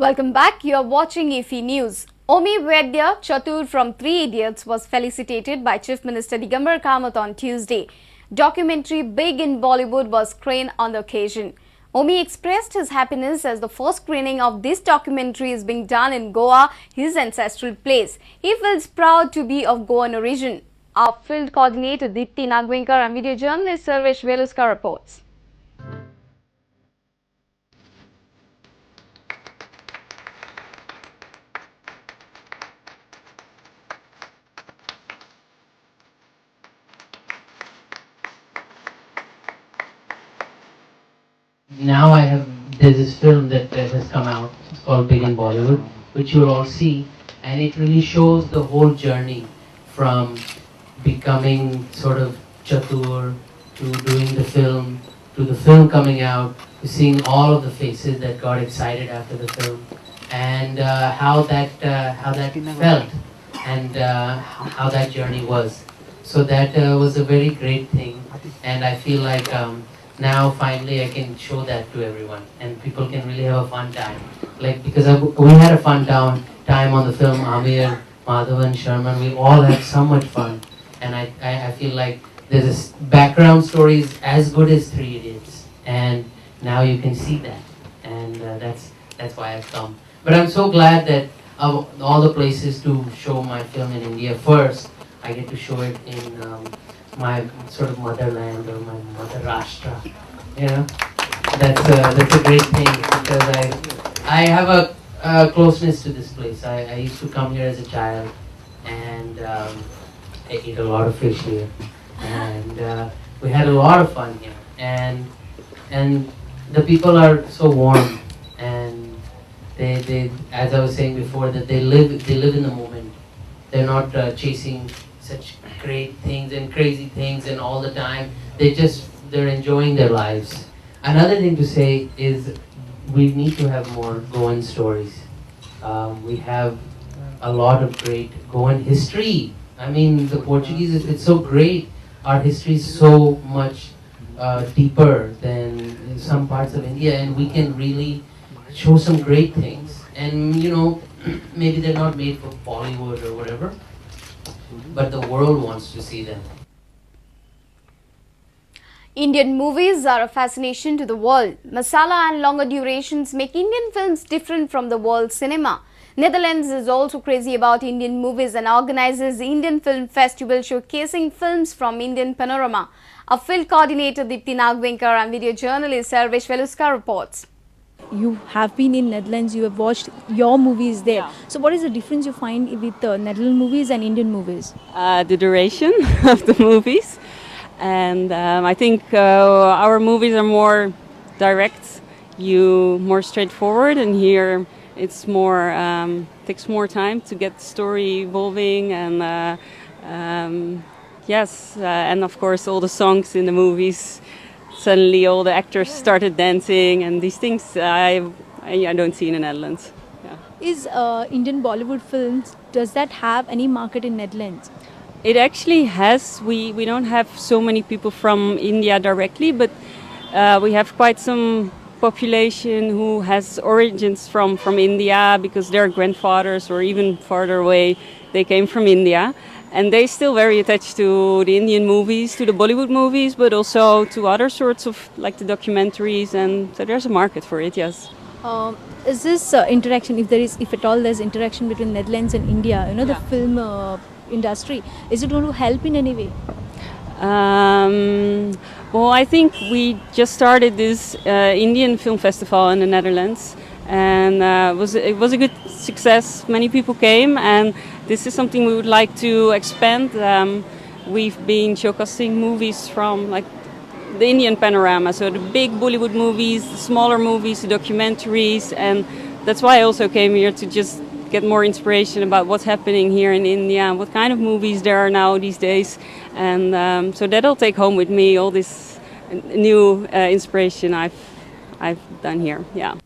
Welcome back. You are watching EFE News. Omi Vaidya Chatur from Three Idiots was felicitated by Chief Minister Digambar Kamath on Tuesday. Documentary Big in Bollywood was screened on the occasion. Omi expressed his happiness as the first screening of this documentary is being done in Goa, his ancestral place. He feels proud to be of Goan origin. Our field coordinator Dipti Nagvenkar and video journalist Sarvesh Veluskar reports. Now there's this film that has come out. It's called Big in Bollywood, which you'll all see, and it really shows the whole journey from becoming sort of Chatur to doing the film, to the film coming out, to seeing all of the faces that got excited after the film, and how that felt, and how that journey was. So that was a very great thing, and I feel like. Now finally I can show that to everyone and people can really have a fun time. Like because we had a fun time on the film, Amir, Madhavan, Sharman, we all had so much fun. And I feel like there's this background stories as good as Three Idiots. And now you can see that. And that's why I've come. But I'm so glad that of all the places to show my film in India first, I get to show it in my sort of motherland or my mother Rashtra, you know. That's a great thing because I have a closeness to this place. I used to come here as a child, and I eat a lot of fish here, and we had a lot of fun here, and the people are so warm, and they as I was saying before that they live in the moment. They're not chasing such great things and crazy things and all the time. They're enjoying their lives. Another thing to say is we need to have more Goan stories. We have a lot of great Goan history. I mean, the Portuguese, it's so great. Our history is so much deeper than in some parts of India, and we can really show some great things. And you know, maybe they're not made for Bollywood or whatever, but the world wants to see them. Indian movies are a fascination to the world. Masala and longer durations make Indian films different from the world cinema. Netherlands is also crazy about Indian movies and organizes the Indian Film Festival showcasing films from Indian panorama. Our field coordinator Dipti Nagvenkar and video journalist Sarvesh Veluskar reports. You have been in Netherlands, you have watched your movies there. Yeah. So what is the difference you find with Netherlands movies and Indian movies? The duration of the movies. And I think our movies are more direct, more straightforward, and here it's more, takes more time to get the story evolving, and and of course all the songs in the movies. Suddenly all the actors started dancing, and these things I don't see in the Netherlands. Yeah. Is Indian Bollywood films, does that have any market in Netherlands? It actually has. We don't have so many people from India directly, but we have quite some population who has origins from India because their grandfathers or even farther away, they came from India. And they're still very attached to the Indian movies, to the Bollywood movies, but also to other sorts of, like the documentaries, and so there's a market for it, yes. Is this interaction, if at all there's interaction between Netherlands and India, the film industry, is it going to help in any way? Well, I think we just started this Indian Film Festival in the Netherlands, and it was a good success. Many people came, and this is something we would like to expand. We've been showcasing movies from like the Indian panorama, so the big Bollywood movies, the smaller movies, the documentaries, and that's why I also came here to just get more inspiration about what's happening here in India, what kind of movies there are now these days, and so that'll take home with me all this new inspiration I've done here. Yeah.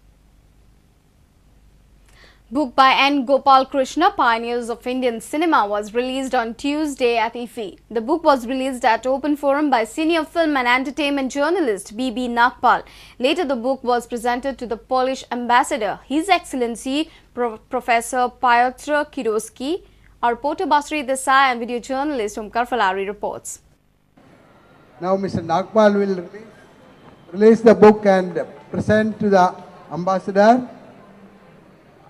Book by N. Gopal Krishna, Pioneers of Indian Cinema, was released on Tuesday at IFFI. The book was released at Open Forum by senior film and entertainment journalist B.B. Nagpal. Later, the book was presented to the Polish ambassador, His Excellency Professor Piotr Kiroski. Our reporter Basri Desai and video journalist Omkar Falari reports. Now Mr. Nagpal will release the book and present to the ambassador.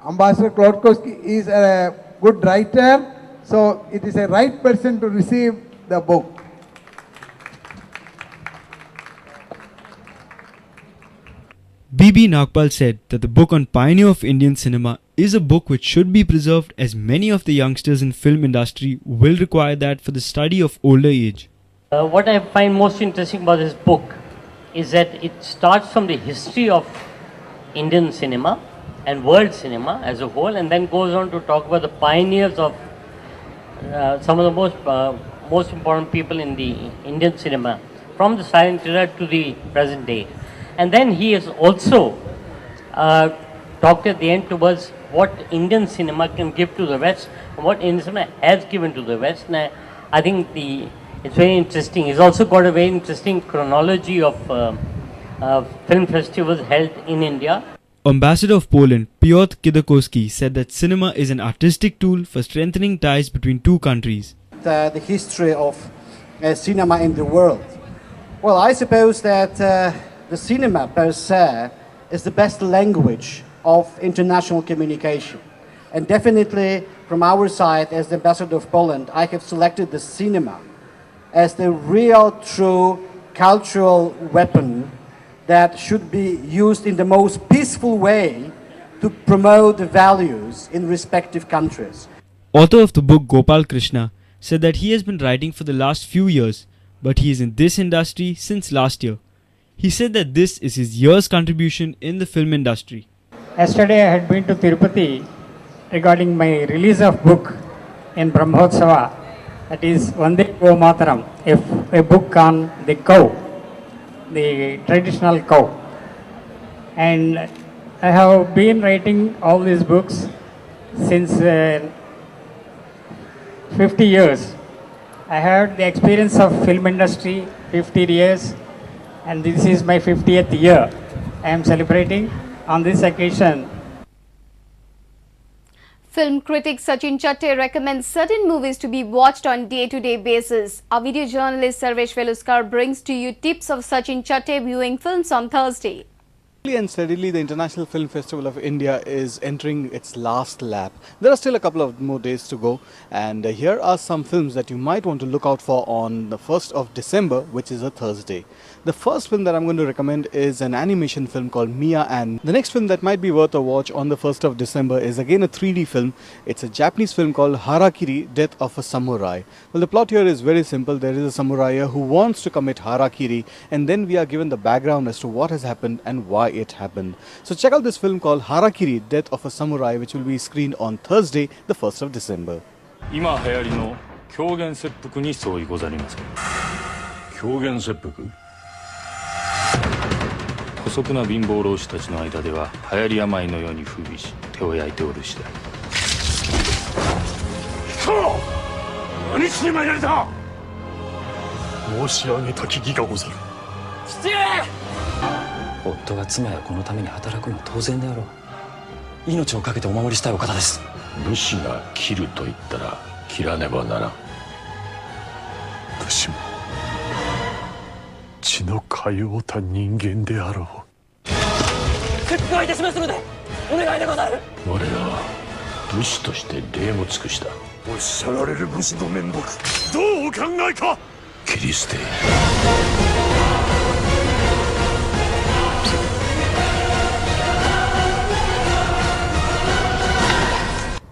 Ambassador Klodkowski is a good writer, so it is a right person to receive the book. B.B. Nagpal said that the book on Pioneer of Indian Cinema is a book which should be preserved, as many of the youngsters in film industry will require that for the study of older age. What I find most interesting about this book is that it starts from the history of Indian cinema and world cinema as a whole, and then goes on to talk about the pioneers of some of the most important people in the Indian cinema, from the silent era to the present day. And then he has also talked at the end towards what Indian cinema can give to the West and what Indian cinema has given to the West. And I think it's very interesting. He's also got a very interesting chronology of film festivals held in India. Ambassador of Poland, Piotr Kiroski, said that cinema is an artistic tool for strengthening ties between two countries. The history of cinema in the world. Well, I suppose that the cinema per se is the best language of international communication. And definitely from our side, as the ambassador of Poland, I have selected the cinema as the real, true cultural weapon that should be used in the most peaceful way to promote the values in respective countries. Author of the book Gopal Krishna said that he has been writing for the last few years, but he is in this industry since last year. He said that this is his year's contribution in the film industry. Yesterday I had been to Tirupati regarding my release of book in Brahmotsava, that is Vande Go Mataram, a book on the cow, the traditional cow. And I have been writing all these books since 50 years. I had the experience of film industry 50 years, and this is my 50th year. I am celebrating on this occasion. Film critic Sachin Chatte recommends certain movies to be watched on day-to-day basis. Our video journalist Sarvesh Veluskar brings to you tips of Sachin Chatte viewing films on Thursday. Slowly and steadily, the International Film Festival of India is entering its last lap. There are still a couple of more days to go, and here are some films that you might want to look out for on the 1st of December, which is a Thursday. The first film that I'm going to recommend is an animation film called Mia Ann. The next film that might be worth a watch on the 1st of December is again a 3D film. It's a Japanese film called Harakiri, Death of a Samurai. Well, the plot here is very simple. There is a samurai who wants to commit harakiri, and then we are given the background as to what has happened and why it happened. So check out this film called Harakiri, Death of a Samurai, which will be screened on Thursday, the 1st of December. 今流行りの狂言切腹に相違ござりません。狂言切腹？姑息な貧乏老子たちの間では流行り病のように風靡し手を焼いておる次第。何しに参られた？申し上げたき儀がござる。父上！夫が妻や子のために働くのは当然であろう。命を懸けてお守りしたいお方です。武士が切ると言ったら切らねばならん。武士も血の通うた人間であろう。切腹いたしますのでお願いでござる。我らは武士として礼も尽くした。おっしゃられる武士の面目どうお考えか。切り捨て。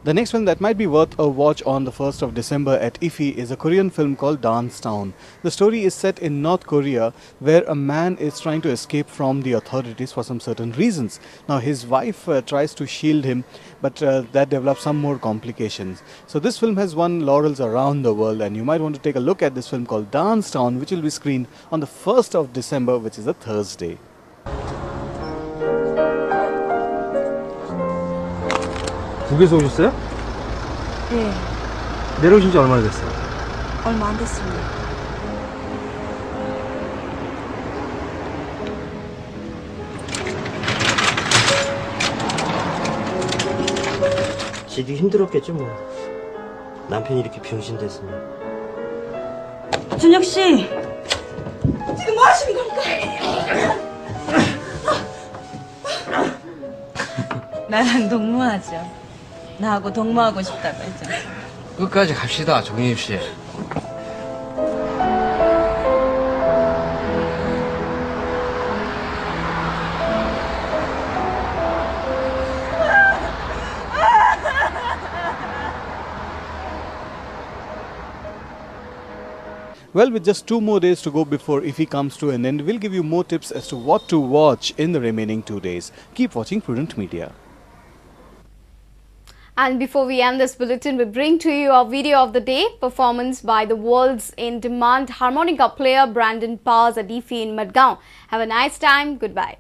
The next film that might be worth a watch on the 1st of December at IFFI is a Korean film called Dance Town. The story is set in North Korea, where a man is trying to escape from the authorities for some certain reasons. Now his wife tries to shield him, but that develops some more complications. So this film has won laurels around the world, and you might want to take a look at this film called Dance Town, which will be screened on the 1st of December, which is a Thursday. 북에서 오셨어요? 네, 내려오신 지 얼마나 됐어요? 얼마 안 됐습니다. 지도 힘들었겠죠 뭐. 남편이 이렇게 병신 됐으면. 준혁 씨, 지금 뭐 하시는 겁니까? 나랑 동무하죠. 나하고 동무하고 싶다고 했죠. 끝까지 갑시다, 정혜입 씨. Well, with just 2 more days to go before IFFI comes to an end, we'll give you more tips as to what to watch in the remaining 2 days. Keep watching Prudent Media. And before we end this bulletin, we bring to you our video of the day, performance by the world's in-demand harmonica player Brandon Paz at IFFI in Madgaon. Have a nice time. Goodbye.